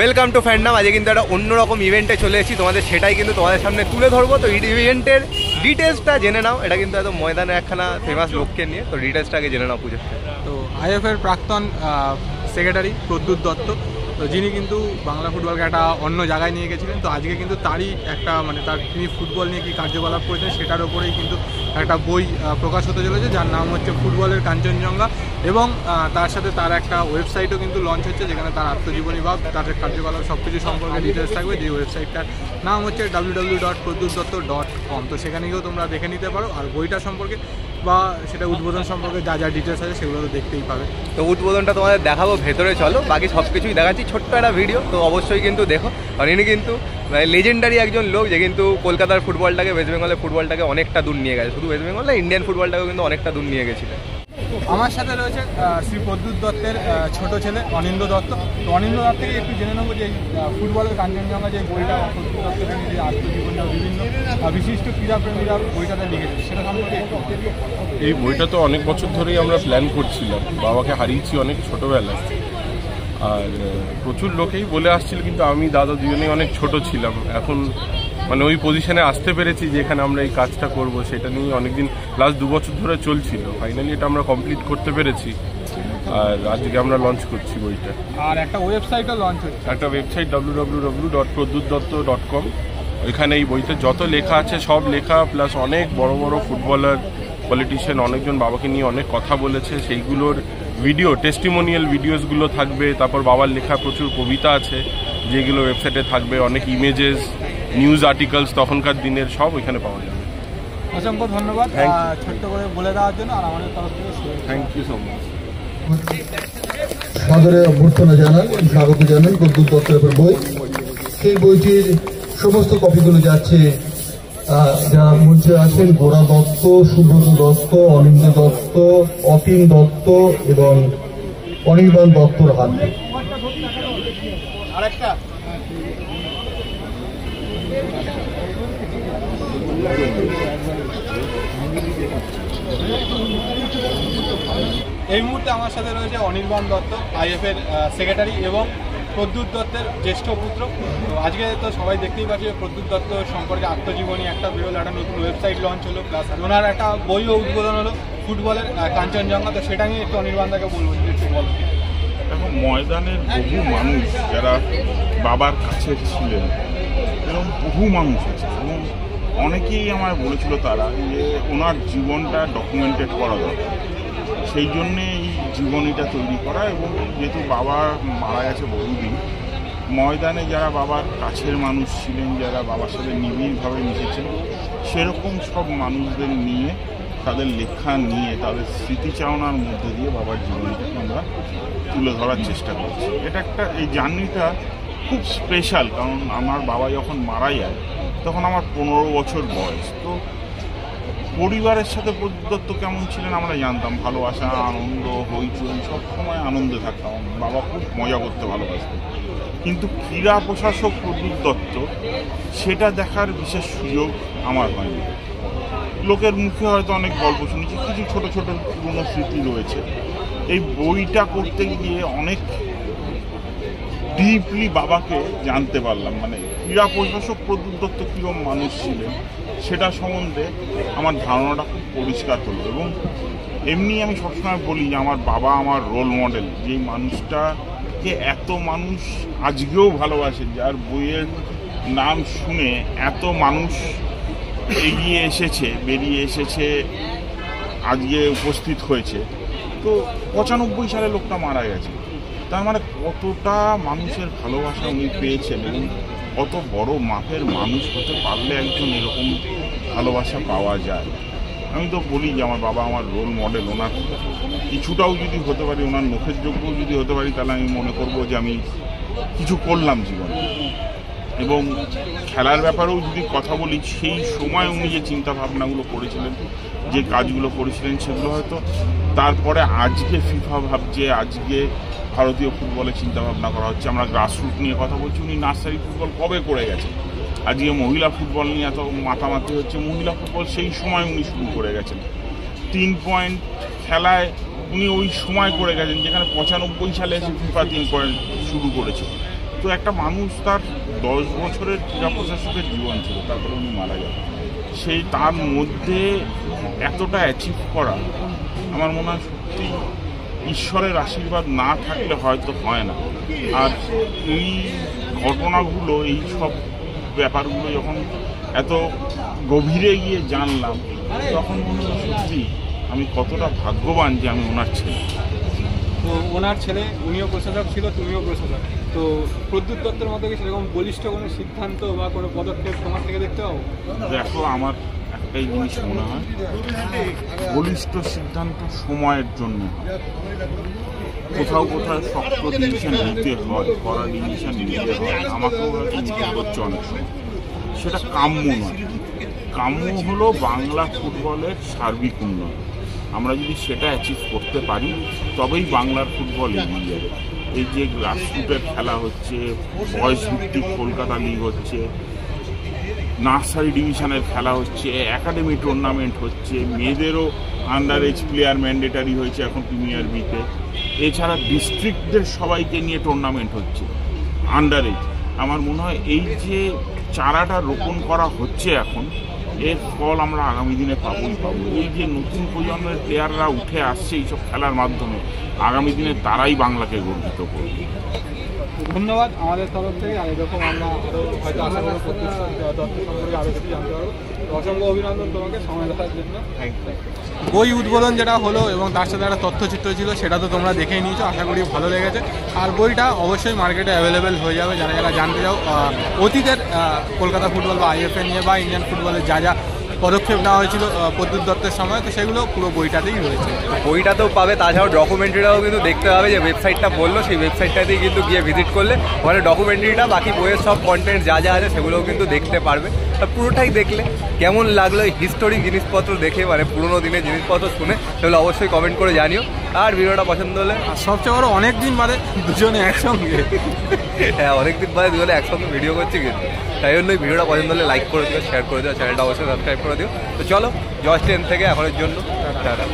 Welcome to fandom. আজকে কিন্তু একটা অন্যরকম ইভেন্টে চলে এসেছি, তোমাদের সেটাই কিন্তু তোমাদের সামনে তুলে ধরবো। তো ইভেন্টের ডিটেলসটা জেনে নাও। এটা কিন্তু একদম ময়দানে একখানা ফেমাস লোককে নিয়ে, তো ডিটেলসটা আগে জেনে নাও পুজো। তো আইএফের প্রাক্তন সেক্রেটারি প্রদ্যুৎ দত্ত, তো যিনি কিন্তু বাংলা ফুটবলকে একটা অন্য জায়গায় নিয়ে গেছিলেন। তো আজকে কিন্তু তারই একটা তিনি ফুটবল নিয়ে কী কার্যকলাপ করেছেন সেটার ওপরেই কিন্তু একটা বই প্রকাশ হতে চলেছে, যার নাম হচ্ছে ফুটবলের কাঞ্চনজঙ্ঘা। এবং তার সাথে তার একটা ওয়েবসাইটও কিন্তু লঞ্চ হচ্ছে, যেখানে তার আত্মজীবনী বা তার কার্যকলাপ সব কিছু সম্পর্কে ডিটেলস থাকবে। যে ওয়েবসাইটটার নাম হচ্ছে www.prodyutdatto.com। তো সেখানে গিয়েও তোমরা দেখে নিতে পারো। আর বইটা সম্পর্কে বা সেটা উদ্বোধন সম্পর্কে যা যা ডিটেলস আছে সেগুলো তো দেখতেই পাবে। তো উদ্বোধনটা তোমাদের দেখাবো, ভেতরে চলো, বাকি সব কিছুই দেখাচ্ছি। ছোট্ট একটা ভিডিও, তো অবশ্যই কিন্তু দেখো। আর ইনি কিন্তু লেজেন্ডারি একজন লোক, যে কিন্তু কলকাতার ফুটবলটাকে, ওয়েস্ট বেঙ্গলের ফুটবলটাকে অনেকটা দূর নিয়ে গেছে। শুধু ওয়েস্ট বেঙ্গল না, ইন্ডিয়ান ফুটবলটাকেও কিন্তু অনেকটা দূর নিয়ে গেছিলেন। আমার সাথে রয়েছে শ্রী প্রদ্যুৎ দত্তের ছোট ছেলে অনিন্দ্য দত্ত। তো অনিন্দ্য দত্ত থেকে একটু জেনে নেবো যে ফুটবলের কাঞ্চনজঙ্ঘা যে বইটা প্রদ্যুৎ দত্তের যে আত্মজীবনী বিভিন্ন বিশিষ্ট ক্রীড়াপ্রেমীরা বইটাতে লিখেছে, সেটা সম্পর্কে এই বইটা তো অনেক বছর ধরেই আমরা প্ল্যান করছিলাম। বাবাকে হারিয়েছি অনেক ছোটোবেলায়, আর প্রচুর লোকেই বলে আসছিল, কিন্তু আমি দাদা দুজনেই অনেক ছোট ছিলাম। এখন ওই পজিশনে আসতে পেরেছি যেখানে আমরা এই কাজটা করব, সেটা নিয়ে অনেকদিন লাস্ট 2 বছর ধরে চলছিল। ফাইনালি এটা আমরা কমপ্লিট করতে পেরেছি, আর আজকে আমরা লঞ্চ করছি বইটা। আর একটা ওয়েবসাইটও লঞ্চ হচ্ছে, একটা ওয়েবসাইট www.prodyutdatto.com। ওইখানে এই বইতে যত লেখা আছে সব লেখা, প্লাস অনেক বড় বড় ফুটবলার, পলিটিশিয়ান অনেকজন বাবাকে নিয়ে অনেক কথা বলেছে, সেইগুলোর ভিডিও, টেস্টিমোনিয়াল ভিডিওসগুলো থাকবে। তারপর বাবার লেখা প্রচুর কবিতা আছে যেগুলো ওয়েবসাইটে থাকবে, অনেক ইমেজেস, নিউজ আর্টিকেলস তখনকার দিনের, সব ওইখানে পাওয়া যাবে। অসংখ্য ধন্যবাদ ছোট্ট করে বলে দেওয়ার জন্য, আর আমাদের তরফ থেকে থ্যাংক ইউ সো মাচ। সাদরে অভ্যর্থনা জানান, স্বাগত জানান প্রদ্যুৎ দত্তের বই। সেই বইটির সমস্ত কপিগুলো যাচ্ছে যারা মঞ্চে আছেন, গোরা দত্ত, সুব্রত দত্ত, অনিন্দ্য দত্ত, অতীন দত্ত এবং অনির্বাণ দত্তর হাতে। এই মুহূর্তে আমার সাথে রয়েছে অনির্বাণ দত্ত, আইএফের সেক্রেটারি এবং প্রদ্যুৎ দত্তের জ্যেষ্ঠ পুত্র। তো আজকে তো সবাই দেখতেই পাচ্ছি প্রদ্যুৎ দত্ত সম্পর্কে আত্মজীবনী একটা বেরোলো, একটা নতুন ওয়েবসাইট লঞ্চ হলো, প্লাস ওনার একটা বইও উদ্বোধন হলো ফুটবলের কাঞ্চনজঙ্ঘা। তো সেটা নিয়ে একটু অনির্বাণদাকে বলবো, একটু বলো। এখন ময়দানের বহু মানুষ যারা বাবার কাছে ছিলেন, এরকম বহু মানুষ আছে, এবং অনেকেই আমায় বলেছিল তারা যে ওনার জীবনটা ডকুমেন্টেড করা দরকার। সেই জন্যে এই জীবনীটা তৈরি করা। এবং যেহেতু বাবা মারা গেছে বহুদিন, ময়দানে যারা বাবার কাছের মানুষ ছিলেন, যারা বাবার সাথে নিবিড়ভাবে মিশেছেন, সেরকম সব মানুষদের নিয়ে, তাদের লেখা নিয়ে, তাদের স্মৃতিচারণার মধ্যে দিয়ে বাবার জীবনীটাকে আমরা তুলে ধরার চেষ্টা করছি। এটা একটা, এই জার্নিটা খুব স্পেশাল, কারণ আমার বাবা যখন মারা যায় তখন আমার 15 বছর বয়স। তো পরিবারের সাথে প্রদ্যুৎ দত্ত কেমন ছিলেন আমরা জানতাম, ভালোবাসা, আনন্দ, হইচই, সব সময় আনন্দে থাকতাম। বাবা খুব মজা করতে ভালোবাসতেন, কিন্তু ক্রীড়া প্রশাসক প্রদ্যুৎ দত্ত সেটা দেখার বিশেষ সুযোগ আমার হয়নি। লোকের মুখে হয়তো অনেক গল্প শুনেছি, কিছু ছোট ছোট পুরনো স্মৃতি রয়েছে। এই বইটা করতে গিয়ে অনেক ডিপলি বাবাকে জানতে পারলাম। ক্রীড়া প্রশাসক প্রদ্যুৎ দত্ত কীরকম মানুষ ছিলেন সেটা সম্বন্ধে আমার ধারণাটা খুব পরিষ্কার হলো। এবং এমনি আমি সবসময় বলি যে আমার বাবা আমার রোল মডেল, যে মানুষটাকে এত মানুষ আজকেও ভালোবাসে, যার বইয়ের নাম শুনে এত মানুষ এগিয়ে এসেছে, বেরিয়ে এসেছে, আজকে উপস্থিত হয়েছে। তো 95 সালে লোকটা মারা গেছে, তার কতটা মানুষের ভালোবাসা উনি পেয়েছেন, এবং কত বড় মাপের মানুষ হতে পারলে একজন এরকম ভালোবাসা পাওয়া যায়। আমি তো বলি যে আমার বাবা আমার রোল মডেল। ওনার কিছুটাও যদি হতে পারি, ওনার মুখের যোগ্যও যদি হতে পারি, তাহলে আমি মনে করব যে আমি কিছু করলাম জীবনে। এবং খেলার ব্যাপারেও যদি কথা বলি, সেই সময় উনি যে চিন্তা ভাবনাগুলো করেছিলেন, যে কাজগুলো করেছিলেন, সেগুলো হয়তো তারপরে আজকে ফিফা ভাবছে, আজকে ভারতীয় ফুটবলে চিন্তাভাবনা করা হচ্ছে। আমরা গ্রাসরুট নিয়ে কথা বলছি, উনি নার্সারি ফুটবল কবে করে গেছে। আজকে মহিলা ফুটবল নিয়ে এত মাতামাতি হচ্ছে, মহিলা ফুটবল সেই সময় উনি শুরু করে গেছেন। 3 পয়েন্ট খেলায় উনি ওই সময় করে গেছেন, যেখানে 95 সালে এসে ফিফা 3 পয়েন্ট শুরু করেছে। তো একটা মানুষ তার 10 বছরের ক্রীড়া প্রশাসকের জীবন ছিল, তারপরে উনি মারা যান। সেই তার মধ্যে এতটা অ্যাচিভ করা আমার মনে হয় সত্যি ঈশ্বরের আশীর্বাদ না থাকলে হয়তো হয় না। আর এই ঘটনাগুলো, এই সব ব্যাপারগুলো যখন এত গভীরে গিয়ে জানলাম, তখন মনে হয় সত্যি আমি কতটা ভাগ্যবান যে আমি ওনার ছেলে। তো ওনার ছেলে, উনিও প্রশাসক ছিল, তুমিও প্রশাসক, তো প্রদ্যুৎ দত্তের মতো কি সেরকম বলিষ্ঠ কোনো সিদ্ধান্ত বা কোনো পদক্ষেপ তোমার থেকে দেখতে পাবো? দেখো, আমার একটাই জিনিস মনে হয়, বলিষ্ঠ সিদ্ধান্ত সময়ের জন্য কোথাও কোথাও শক্ত ডিসিশন নিতে হয়, কড়া ডিসিশন নিতে হয়, আমাকেও নিতে হচ্ছে অনেক সময়। সেটা কাম্য নয়। কাম্য হলো বাংলা ফুটবলের সার্বিক উন্নয়ন। আমরা যদি সেটা অ্যাচিভ করতে পারি তবেই বাংলার ফুটবল এগিয়ে যাবে। এই যে গ্রাসরুটের খেলা হচ্ছে, বয়স ভিত্তিক কলকাতা লিগ হচ্ছে, নার্সারি ডিভিশনের খেলা হচ্ছে, একাডেমি টুর্নামেন্ট হচ্ছে, মেয়েদেরও আন্ডার এজ প্লেয়ার ম্যান্ডেটারি হয়েছে এখন প্রিমিয়ার বিতে, এছাড়া ডিস্ট্রিক্টদের সবাইকে নিয়ে টুর্নামেন্ট হচ্ছে আন্ডার এজ। আমার মনে হয় এই যে চারাটা রোপণ করা হচ্ছে এখন, এর ফল আমরা আগামী দিনে পাবোই পাবো। এই যে নতুন প্রজন্মের প্লেয়াররা উঠে আসছে এইসব খেলার মাধ্যমে, আগামী দিনে তারাই বাংলাকে গর্বিত করবে। ধন্যবাদ আমাদের তরফ থেকে। আর এরকম আমরা আরও হয়তো আশা করব প্রদ্যুৎ দত্ত সম্পর্কে আরও কিছু জানতে পারবো। অসংখ্য অভিনন্দন তোমাকে সময় দেওয়ার জন্য। বই উদ্বোধন যেটা হলো এবং তার সাথে একটা তথ্যচিত্র ছিল, সেটা তো তোমরা দেখেই নিয়েছো, আশা করি ভালো লেগেছে। আর বইটা অবশ্যই মার্কেটে অ্যাভেলেবেল হয়ে যাবে। যারা যারা জানতে চাও অতীতের কলকাতা ফুটবল বা আইএফএ নিয়ে বা ইন্ডিয়ান ফুটবলের যা যা পদক্ষেপ নেওয়া হয়েছিল প্রদ্যুৎ দত্তের সময়, তো সেগুলো পুরো বইটাতেই রয়েছে। বইটাতেও পাবে, তাছাড়াও ডকুমেন্টারিটাও কিন্তু দেখতে হবে। যে ওয়েবসাইটটা বললো সেই ওয়েবসাইটটাতেই কিন্তু গিয়ে ভিজিট করলে ওখানে ডকুমেন্টারিটা, বাকি বইয়ের সব কন্টেন্ট যা যা আছে সেগুলোও কিন্তু দেখতে পারবে। পুরোটাই দেখলে কেমন লাগলো এই হিস্টোরিক জিনিসপত্র দেখে, মানে পুরোনো দিনের জিনিসপত্র শুনে, সেগুলো অবশ্যই কমেন্ট করে জানিও। আর ভিডিওটা পছন্দ হলে, আর সবচেয়ে বড় অনেক দিন বাদে দুজনে একসঙ্গে, হ্যাঁ অনেকদিন বাদে দুজনে একসঙ্গে ভিডিও করছি, কিন্তু তাই জন্যই ভিডিওটা পছন্দ হলে লাইক করে দিও, শেয়ার করে দিও, চ্যানেলটা অবশ্যই সাবস্ক্রাইব করে দিও। তো চলো, জয় 10 থেকে এখনের জন্য টাটা।